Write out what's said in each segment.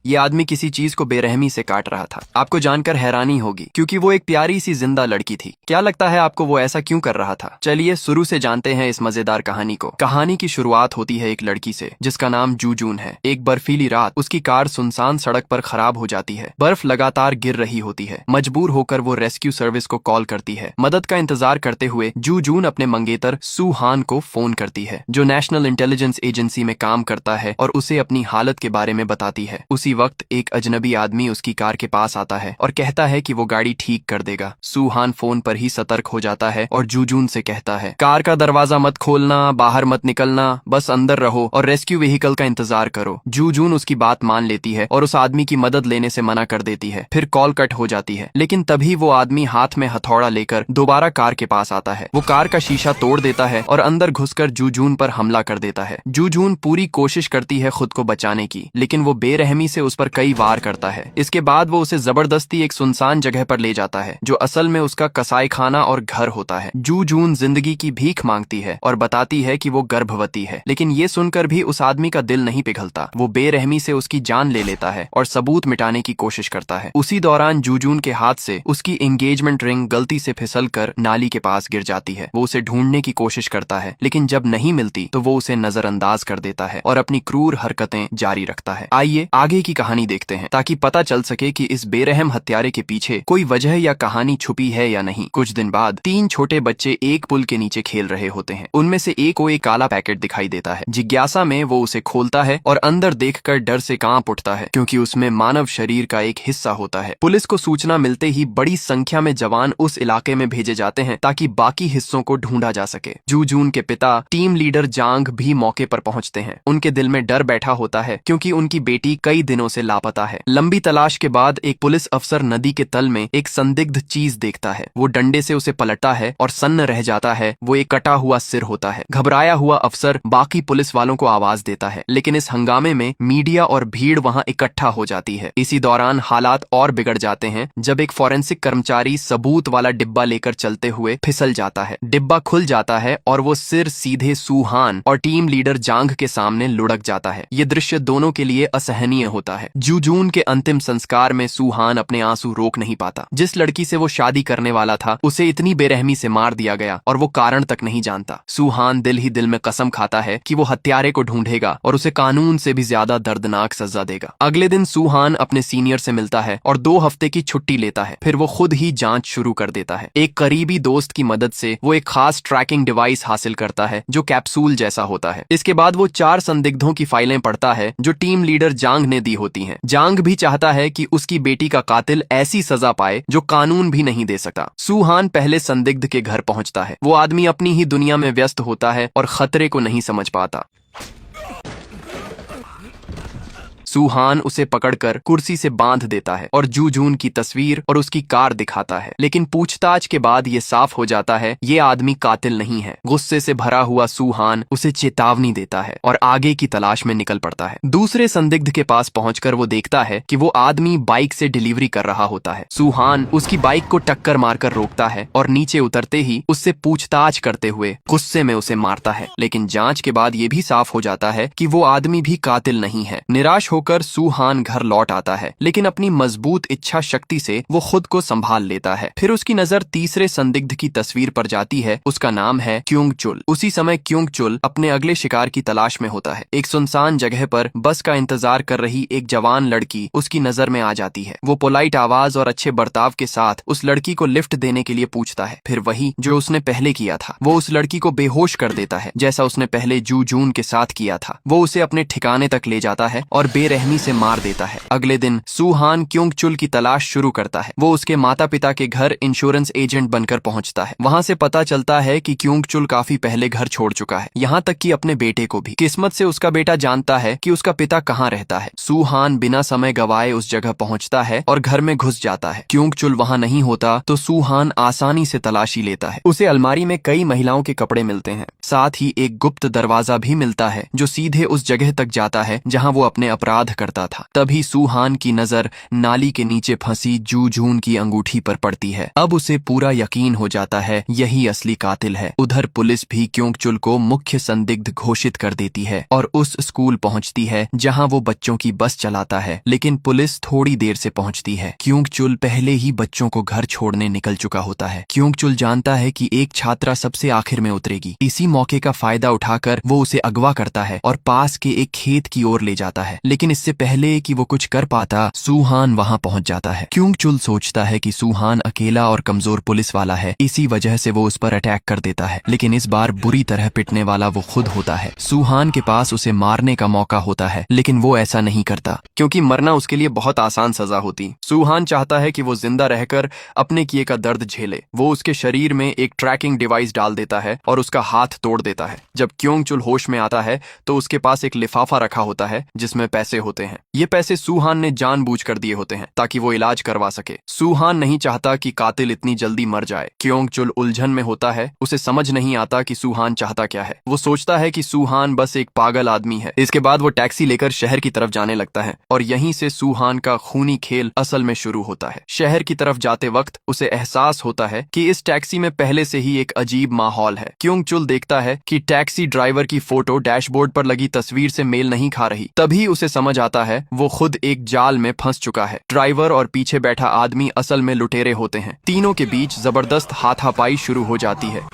ये आदमी किसी चीज को बेरहमी से काट रहा था। आपको जानकर हैरानी होगी क्योंकि वो एक प्यारी सी जिंदा लड़की थी। क्या लगता है आपको वो ऐसा क्यों कर रहा था? चलिए शुरू से जानते हैं इस मजेदार कहानी को। कहानी की शुरुआत होती है एक लड़की से जिसका नाम जूजून है। एक बर्फीली रात उसकी कार सुनसान सड़क पर खराब हो जाती है। बर्फ लगातार गिर रही होती है। मजबूर होकर वो रेस्क्यू सर्विस को कॉल करती है। मदद का इंतजार करते हुए जूजून अपने मंगेतर सू हान को फोन करती है जो नेशनल इंटेलिजेंस एजेंसी में काम करता है और उसे अपनी हालत के बारे में बताती है। उसी वक्त एक अजनबी आदमी उसकी कार के पास आता है और कहता है कि वो गाड़ी ठीक कर देगा। सू हान फोन पर ही सतर्क हो जाता है और जूजून से कहता है, कार का दरवाजा मत खोलना, बाहर मत निकलना, बस अंदर रहो और रेस्क्यू व्हीकल का इंतजार करो। जूजून उसकी बात मान लेती है और उस आदमी की मदद लेने से मना कर देती है। फिर कॉल कट हो जाती है। लेकिन तभी वो आदमी हाथ में हथौड़ा लेकर दोबारा कार के पास आता है। वो कार का शीशा तोड़ देता है और अंदर घुसकर जूजून पर हमला कर देता है। जूजून पूरी कोशिश करती है खुद को बचाने की, लेकिन वो बेरहमी से उस पर कई वार करता है। इसके बाद वो उसे जबरदस्ती एक सुनसान जगह पर ले जाता है जो असल में उसका कसाई खाना और घर होता है। जूजून जिंदगी की भीख मांगती है और बताती है कि वो गर्भवती है, लेकिन ये सुनकर भी उस आदमी का दिल नहीं पिघलता। वो बेरहमी से उसकी जान ले लेता है और सबूत मिटाने की कोशिश करता है। उसी दौरान जूजून के हाथ से उसकी एंगेजमेंट रिंग गलती से फिसलकर नाली के पास गिर जाती है। वो उसे ढूंढने की कोशिश करता है, लेकिन जब नहीं मिलती तो वो उसे नजरअंदाज कर देता है और अपनी क्रूर हरकतें जारी रखता है। आइए आगे की कहानी देखते हैं ताकि पता चल सके कि इस बेरहम हत्यारे के पीछे कोई वजह या कहानी छुपी है या नहीं। कुछ दिन बाद 3 छोटे बच्चे एक पुल के नीचे खेल रहे होते हैं। उनमें से एक को एक काला पैकेट दिखाई देता है। जिज्ञासा में वो उसे खोलता है और अंदर देखकर डर से कांप उठता है क्योंकि उसमें मानव शरीर का एक हिस्सा होता है। पुलिस को सूचना मिलते ही बड़ी संख्या में जवान उस इलाके में भेजे जाते हैं ताकि बाकी हिस्सों को ढूंढा जा सके। जूजून के पिता टीम लीडर जांग भी मौके पर पहुंचते हैं। उनके दिल में डर बैठा होता है क्योंकि उनकी बेटी कई दिनों से लापता है। लंबी तलाश के बाद एक पुलिस अफसर नदी के तल में एक संदिग्ध चीज देखता है। वो डंडे से उसे पलटता है और सन्न रह जाता है। वो एक कटा हुआ सिर होता है। घबराया हुआ अफसर बाकी पुलिस वालों को आवाज देता है, लेकिन इस हंगामे में मीडिया और भीड़ वहां इकट्ठा हो जाती है। इसी दौरान हालात और बिगड़ जाते हैं जब एक फॉरेंसिक कर्मचारी सबूत वाला डिब्बा लेकर चलते हुए फिसल जाता है। डिब्बा खुल जाता है और वो सिर सीधे सू हान और टीम लीडर जांग के सामने लुढ़क जाता है। ये दृश्य दोनों के लिए असहनीय होता है। जूजून के अंतिम संस्कार में सू हान अपने आंसू रोक नहीं पाता। जिस लड़की से वो शादी करने वाला था उसे इतनी बेरहमी से मार दिया गया और वो कारण तक नहीं जानता। सू हान दिल ही दिल में कसम खाता है कि वो हत्यारे को ढूंढेगा और उसे कानून से भी ज्यादा दर्दनाक सजा देगा। अगले दिन सू हान अपने सीनियर से मिलता है और 2 हफ्ते की छुट्टी लेता है। फिर वो खुद ही जांच शुरू कर देता है। एक करीबी दोस्त की मदद से वो एक खास ट्रैकिंग डिवाइस हासिल करता है जो कैप्सूल जैसा होता है। इसके बाद वो 4 संदिग्धों की फाइलें पढ़ता है जो टीम लीडर जांग ने दी होती हैं। जांग भी चाहता है कि उसकी बेटी का कातिल ऐसी सजा पाए जो कानून भी नहीं दे सकता। सू हान पहले संदिग्ध के घर पहुंचता है। वो आदमी अपनी ही दुनिया में व्यस्त होता है और खतरे को नहीं समझ पाता। सू हान उसे पकड़कर कुर्सी से बांध देता है और जूजून की तस्वीर और उसकी कार दिखाता है, लेकिन पूछताछ के बाद ये साफ हो जाता है ये आदमी कातिल नहीं है। गुस्से से भरा हुआ सू हान उसे चेतावनी देता है और आगे की तलाश में निकल पड़ता है। दूसरे संदिग्ध के पास पहुंचकर वो देखता है कि वो आदमी बाइक से डिलीवरी कर रहा होता है। सू हान उसकी बाइक को टक्कर मारकर रोकता है और नीचे उतरते ही उससे पूछताछ करते हुए गुस्से में उसे मारता है, लेकिन जांच के बाद ये भी साफ हो जाता है कि वो आदमी भी कातिल नहीं है। निराश होकर सू हान घर लौट आता है, लेकिन अपनी मजबूत इच्छा शक्ति से वो खुद को संभाल लेता है। फिर उसकी नजर तीसरे संदिग्ध की तस्वीर पर जाती है। उसका नाम है क्योंग चुल। उसी समय क्योंग चुल अपने अगले शिकार की तलाश में होता है। एक सुनसान जगह पर बस का इंतजार कर रही एक जवान लड़की उसकी नजर में आ जाती है। वो पोलाइट आवाज और अच्छे बर्ताव के साथ उस लड़की को लिफ्ट देने के लिए पूछता है। फिर वही जो उसने पहले किया था, वो उस लड़की को बेहोश कर देता है जैसा उसने पहले जूजून के साथ किया था। वो उसे अपने ठिकाने तक ले जाता है और बेरहमी से मार देता है। अगले दिन सू हान क्योंग चुल की तलाश शुरू करता है। वो उसके माता पिता के घर इंश्योरेंस एजेंट बनकर पहुंचता है। वहां से पता चलता है कि क्योंग चुल काफी पहले घर छोड़ चुका है, यहाँ तक कि अपने बेटे को भी। किस्मत से उसका बेटा जानता है कि उसका पिता कहाँ रहता है। सू हान बिना समय गवाए उस जगह पहुंचता है और घर में घुस जाता है। क्योंग चुल वहां नहीं होता तो सू हान आसानी से तलाशी लेता है। उसे अलमारी में कई महिलाओं के कपड़े मिलते हैं। साथ ही एक गुप्त दरवाजा भी मिलता है जो सीधे उस जगह तक जाता है जहाँ वो अपने अपराध अपराध करता था। तभी सूहान की नजर नाली के नीचे फंसी जू जून की अंगूठी पर पड़ती है। अब उसे पूरा यकीन हो जाता है यही असली कातिल है। उधर पुलिस भी क्योंगचुल को मुख्य संदिग्ध घोषित कर देती है और उस स्कूल पहुंचती है जहां वो बच्चों की बस चलाता है, लेकिन पुलिस थोड़ी देर से पहुंचती है। क्योंगचुल पहले ही बच्चों को घर छोड़ने निकल चुका होता है। क्योंगचुल जानता है कि एक छात्रा सबसे आखिर में उतरेगी। इसी मौके का फायदा उठाकर वो उसे अगवा करता है और पास के एक खेत की ओर ले जाता है, लेकिन इससे पहले कि वो कुछ कर पाता सूहान वहां पहुंच जाता है। क्योंगचुल सोचता है कि सूहान अकेला और कमजोर पुलिस वाला है, इसी वजह से वो उस पर अटैक कर देता है, लेकिन इस बार बुरी तरह पिटने वाला वो खुद होता है। सूहान के पास उसे मारने का मौका होता है, लेकिन वो ऐसा नहीं करता क्योंकि मरना उसके लिए बहुत आसान सजा होती। सूहान चाहता है कि वो जिंदा रहकर अपने किए का दर्द झेले। वो उसके शरीर में एक ट्रैकिंग डिवाइस डाल देता है और उसका हाथ तोड़ देता है। जब क्योंगचुल होश में आता है तो उसके पास एक लिफाफा रखा होता है जिसमें पैसे होते हैं। ये पैसे सूहान ने जानबूझकर दिए होते हैं ताकि वो इलाज करवा सके। सूहान नहीं चाहता कि कातिल इतनी जल्दी मर जाए। क्योंगचुल उलझन में होता है, उसे समझ नहीं आता कि सूहान चाहता क्या है। वो सोचता है कि सूहान बस एक पागल आदमी है। इसके बाद वो टैक्सी लेकर शहर की तरफ जाने लगता है और यहीं से सूहान का खूनी खेल असल में शुरू होता है। शहर की तरफ जाते वक्त उसे एहसास होता है कि इस टैक्सी में पहले से ही एक अजीब माहौल है। क्योंगचुल देखता है कि टैक्सी ड्राइवर की फोटो डैशबोर्ड पर लगी तस्वीर से मेल नहीं खा रही। तभी उसे समझ आता है वो खुद एक जाल में फंस चुका है। ड्राइवर और पीछे बैठा आदमी असल में लुटेरे होते हैं। तीनों के बीच जबरदस्त हाथापाई शुरू हो जाती है।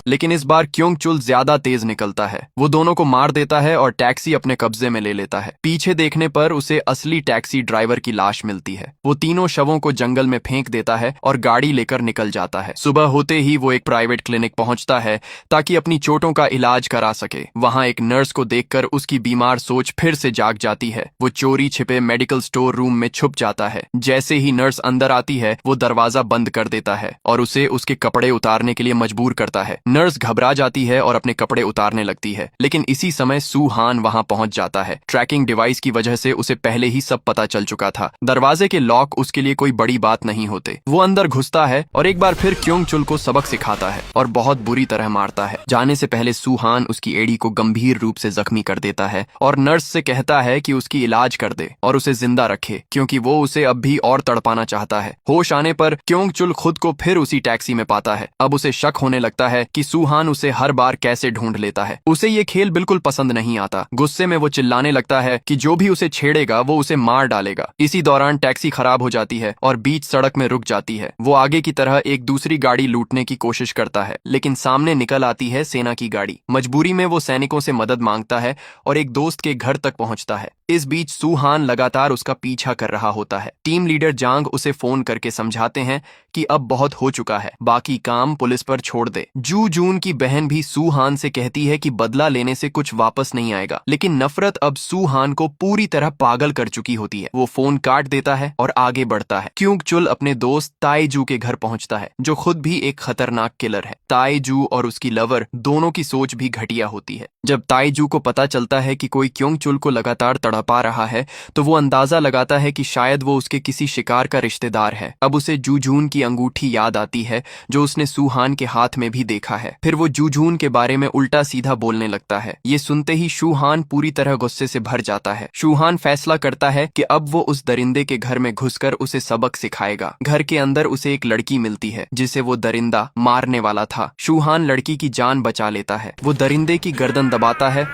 लेकिन इस बार क्योंगचुल ज्यादा तेज निकलता है। वो दोनों को मार देता है और टैक्सी अपने कब्जे में ले लेता है। पीछे देखने पर उसे असली टैक्सी ड्राइवर की लाश मिलती है। वो तीनों शवों को जंगल में फेंक देता है और गाड़ी लेकर निकल जाता है। सुबह होते ही वो एक प्राइवेट क्लिनिक पहुंचता है ताकि अपनी चोटों का इलाज करा सके। वहां एक नर्स को देखकर उसकी बीमार सोच फिर से जाग जाती है। वो चोरी छिपे मेडिकल स्टोर रूम में छुप जाता है। जैसे ही नर्स अंदर आती है वो दरवाजा बंद कर देता है और उसे उसके कपड़े उतारने के लिए मजबूर करता है। नर्स घबरा जाती है और अपने कपड़े उतारने लगती है, लेकिन इसी समय सूहान वहां पहुंच जाता है। ट्रैकिंग डिवाइस की वजह से उसे पहले ही सब पता चल चुका था। दरवाजे के लॉक उसके लिए कोई बड़ी बात नहीं होते। वो अंदर घुसता है और एक बार फिर क्योंगचुल को सबक सिखाता है और बहुत बुरी तरह मारता है। जाने से पहले सूहान उसकी एड़ी को गंभीर रूप से जख्मी कर देता है और नर्स से कहता है कि उसकी इलाज कर दे और उसे जिंदा रखे, क्योंकि वो उसे अब भी और तड़पाना चाहता है। होश आने पर क्योंगचुल खुद को फिर उसी टैक्सी में पाता है। अब उसे शक होने लगता है कि सूहान उसे हर बार कैसे ढूंढ लेता है। उसे ये खेल बिल्कुल पसंद नहीं आता। गुस्से में वो चिल्लाने लगता है कि जो भी उसे छेड़ेगा वो उसे मार डालेगा। इसी दौरान टैक्सी खराब हो जाती है और बीच सड़क में रुक जाती है। वो आगे की तरह एक दूसरी गाड़ी लूटने की कोशिश करता है, लेकिन सामने निकल आती है सेना की गाड़ी। मजबूरी में वो सैनिकों से मदद मांगता है और एक दोस्त के घर तक पहुंचता है। इस बीच सूहान लगातार उसका पीछा कर रहा होता है। टीम लीडर जांग उसे फोन करके समझाते हैं कि अब बहुत हो चुका है, बाकी काम पुलिस पर छोड़ दे। जू जून की बहन भी सूहान से कहती है कि बदला लेने से कुछ वापस नहीं आएगा, लेकिन नफरत अब सूहान को पूरी तरह पागल कर चुकी होती है। वो फोन काट देता है और आगे बढ़ता है। क्योंगचुल अपने दोस्त ताईजू के घर पहुंचता है, जो खुद भी एक खतरनाक किलर है। ताईजू और उसकी लवर दोनों की सोच भी घटिया होती है। जब ताईजू को पता चलता है कि कोई क्योंगचुल को लगातार तड़पा रहा है तो वो अंदाजा लगाता है कि शायद वो उसके किसी शिकार का रिश्तेदार है। अब उसे जूजून की अंगूठी याद आती है जो उसने सूहान के हाथ में भी देखा है। फिर वो जूजून के बारे में उल्टा सीधा बोलने लगता है। ये सुनते ही सूहान पूरी तरह गुस्से से भर जाता है। सूहान फैसला करता है कि अब वो उस दरिंदे के घर में घुसकर उसे सबक सिखाएगा। घर के अंदर उसे एक लड़की मिलती है जिसे वो दरिंदा मारने वाला था। सूहान लड़की की जान बचा लेता है। वो दरिंदे की गर्दन दबाता है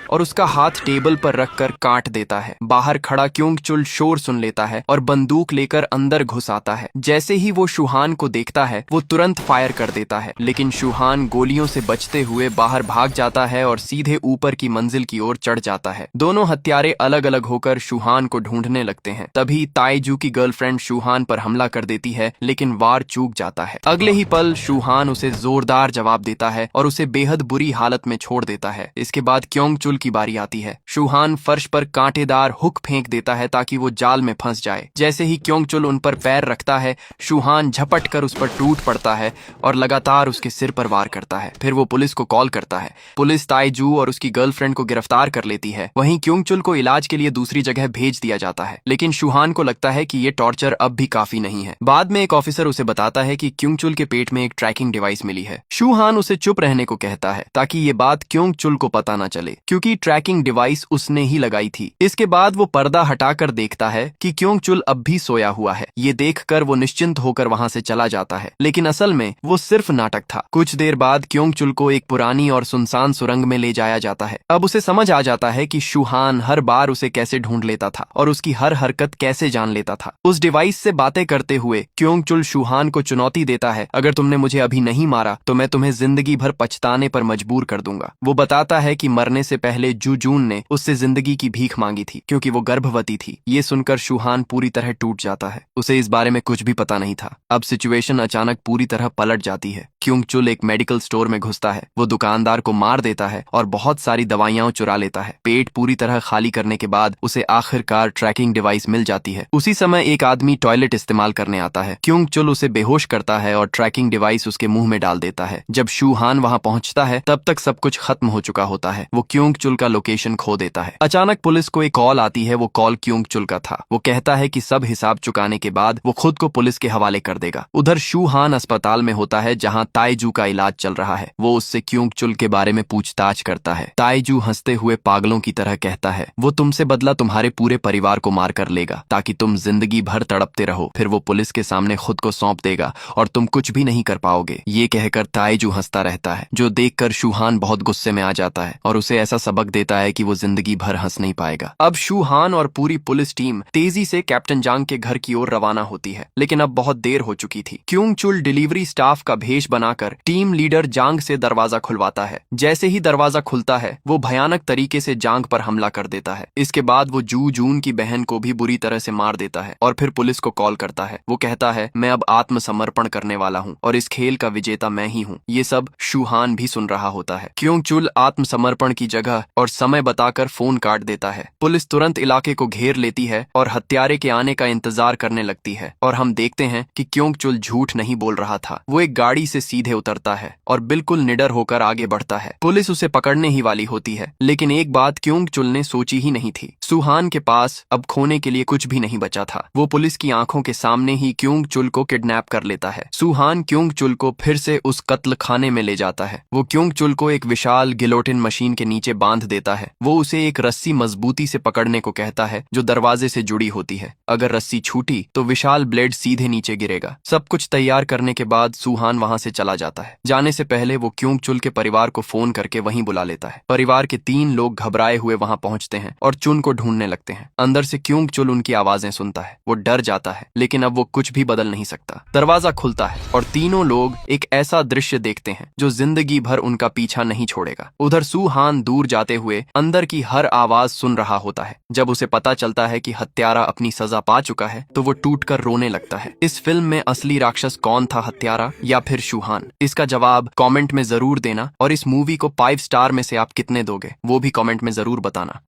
और उसका हाथ टेबल पर रखकर काट देता है। बाहर खड़ा क्योंगचुल शोर सुन लेता है और बंदूक लेकर अंदर घुस आता है। जैसे ही वो सूहान को देखता है वो तुरंत फायर कर देता है, लेकिन सूहान गोलियों से बचते हुए बाहर भाग जाता है और सीधे ऊपर की मंजिल की ओर चढ़ जाता है। दोनों हत्यारे अलग अलग होकर सूहान को ढूंढने लगते हैं। तभी ताईजू की गर्लफ्रेंड सूहान पर हमला कर देती है, लेकिन वार चूक जाता है। अगले ही पल सूहान उसे जोरदार जवाब देता है और उसे बेहद बुरी हालत में छोड़ देता है। इसके बाद क्योंगचुल की बारी आती है। शूहान फर्श पर कांटेदार हुक फेंक देता है ताकि वो जाल में फंस जाए। जैसे ही क्योंगचुल उन पर पैर रखता है, शूहान झपट कर उस पर टूट पड़ता है और लगातार उसके सिर पर वार करता है। फिर वो पुलिस को कॉल करता है। पुलिस ताइजू और उसकी गर्लफ्रेंड को गिरफ्तार कर लेती है। वहीं क्योंगचुल को इलाज के लिए दूसरी जगह भेज दिया जाता है, लेकिन शूहान को लगता है कि ये टॉर्चर अब भी काफी नहीं है। बाद में एक ऑफिसर उसे बताता है कि क्योंगचुल के पेट में एक ट्रैकिंग डिवाइस मिली है। शूहान उसे चुप रहने को कहता है ताकि ये बात क्योंगचुल को पता न चले, क्योंकि ट्रैकिंग डिवाइस उसने ही लगाई थी। इसके बाद वो पर्दा हटाकर देखता है कि क्योंगचुल अब भी सोया हुआ है। ये देखकर वो निश्चिंत होकर वहां से चला जाता है, लेकिन असल में वो सिर्फ नाटक था। कुछ देर बाद क्योंगचुल को एक पुरानी और सुनसान सुरंग में ले जाया जाता है। अब उसे समझ आ जाता है कि शूहान हर बार उसे कैसे ढूंढ लेता था और उसकी हर हरकत कैसे जान लेता था। उस डिवाइस से बातें करते हुए क्योंगचुल शूहान को चुनौती देता है, अगर तुमने मुझे अभी नहीं मारा तो मैं तुम्हें जिंदगी भर पछताने पर मजबूर कर दूंगा। वो बताता है कि मरने से पहले जूजून ने उससे जिंदगी की भीख मांगी थी क्योंकि वो गर्भवती थी। ये सुनकर शूहान पूरी तरह टूट जाता है। उसे इस बारे में कुछ भी पता नहीं था। अब सिचुएशन अचानक पूरी तरह पलट जाती है। क्योंगचुल एक मेडिकल स्टोर में घुसता है। वो दुकानदार को मार देता है और बहुत सारी दवाइयां चुरा लेता है। पेट पूरी तरह खाली करने के बाद उसे आखिरकार ट्रैकिंग डिवाइस मिल जाती है। उसी समय एक आदमी टॉयलेट इस्तेमाल करने आता है। क्योंगचुल उसे बेहोश करता है और ट्रैकिंग डिवाइस उसके मुंह में डाल देता है। जब शूहान वहां पहुंचता है तब तक सब कुछ खत्म हो चुका होता है। वो क्योंगचुल का लोकेशन खो देता है। अचानक पुलिस को एक कॉल आती है। वो कॉल क्योंगचुल का था। वो कहता है कि सब हिसाब चुकाने के बाद वो खुद को पुलिस के हवाले कर देगा। उधर शूहान अस्पताल में होता है जहां ताइजू का इलाज चल रहा है। वो उससे क्योंगचुल के बारे में पूछताछ करता है। ताइजू हंसते हुए पागलों की तरह कहता है, वो तुमसे बदला तुम्हारे पूरे परिवार को मार कर लेगा ताकि तुम जिंदगी भर तड़पते रहो। फिर वो पुलिस के सामने खुद को सौंप देगा और तुम कुछ भी नहीं कर पाओगे। ये कहकर ताइजू हंसता रहता है, जो देखकर शूहान बहुत गुस्से में आ जाता है और उसे ऐसा सबक देता है कि वो जिंदगी भर हंस नहीं पाएगा। अब शूहान और पूरी पुलिस टीम तेजी से कैप्टन जांग के घर की ओर रवाना होती है, लेकिन अब बहुत देर हो चुकी थी। क्योंगचुल डिलीवरी स्टाफ का भेष बनाकर टीम लीडर जांग से दरवाजा खुलवाता है। जैसे ही दरवाजा खुलता है वो भयानक तरीके से जांग पर हमला कर देता है। इसके बाद वो जून की बहन को भी बुरी तरह से मार देता है और फिर पुलिस को कॉल करता है। वो कहता है, मैं अब आत्मसमर्पण करने वाला हूँ और इस खेल का विजेता मैं ही हूँ। ये सब शूहान भी सुन रहा होता है। क्योंगचुल आत्मसमर्पण की जगह और समय बताकर फोन काट देता है। पुलिस तुरंत इलाके को घेर लेती है और हत्यारे के आने का इंतजार करने लगती है और हम देखते हैं कि क्योंगचुल झूठ नहीं बोल रहा था। वो एक गाड़ी से सीधे उतरता है और बिल्कुल निडर होकर आगे बढ़ता है। पुलिस उसे पकड़ने ही वाली होती है, लेकिन एक बात क्योंगचुल ने सोची ही नहीं थी। शूहान के पास अब खोने के लिए कुछ भी नहीं बचा था। वो पुलिस की आंखों के सामने ही क्योंगचुल को किडनैप कर लेता है। शूहान क्योंगचुल को फिर से उस कत्ल खाने में ले जाता है। वो क्योंगचुल को एक विशाल गिलोटिन मशीन के नीचे बांध देता है। वो उसे एक रस्सी मजबूती से पकड़ने को कहता है जो दरवाजे से जुड़ी होती है। अगर रस्सी छूटी तो विशाल ब्लेड सीधे नीचे गिरेगा। सब कुछ तैयार करने के बाद शूहान वहां से चला जाता है। जाने से पहले वो क्योंगचुल के परिवार को फोन करके वहीं बुला लेता है। परिवार के 3 लोग घबराए हुए वहां पहुंचते हैं और चुन को ढूंढने लगते हैं। अंदर से क्योंगचुल उनकी आवाजें सुनता है। वो डर जाता है, लेकिन अब वो कुछ भी बदल नहीं सकता। दरवाजा खुलता है और तीनों लोग एक ऐसा दृश्य देखते हैं जो जिंदगी भर उनका पीछा नहीं छोड़ेगा। उधर शूहान दूर जाते हुए अंदर की हर आवाज सुन रहा होता है। जब उसे पता चलता है कि हत्यारा अपनी सजा पा चुका है तो वो टूटकर रोने लगता है। इस फिल्म में असली राक्षस कौन था, हत्यारा या फिर शूहान? इसका जवाब कमेंट में जरूर देना और इस मूवी को 5 स्टार में से आप कितने दोगे वो भी कमेंट में जरूर बताना।